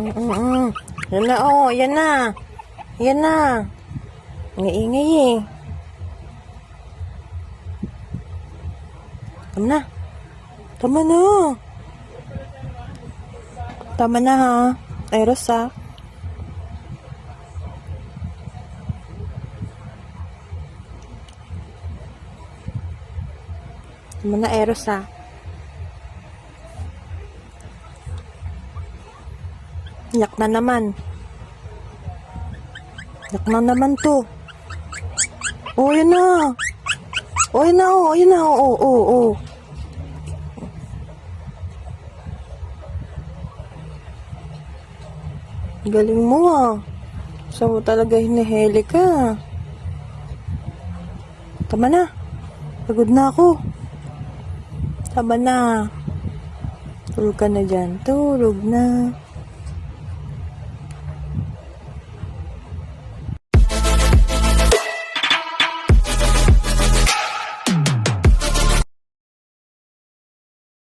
Mm. Yan na, oh. Yan na. Yan na. Ingay-ingay eh. Tama na. Tama na. Tama na ha. Eros ha. Tama na, Eros ha. Yak na naman. Yak na naman to. Oh, yan na. Oh, yan na, oh. Yan na, oh, oh, oh. Galing mo ah. So talaga hinihili ka. Tama na. Pagod na ako. Tama na. Tulog ka na dyan. Tulog na.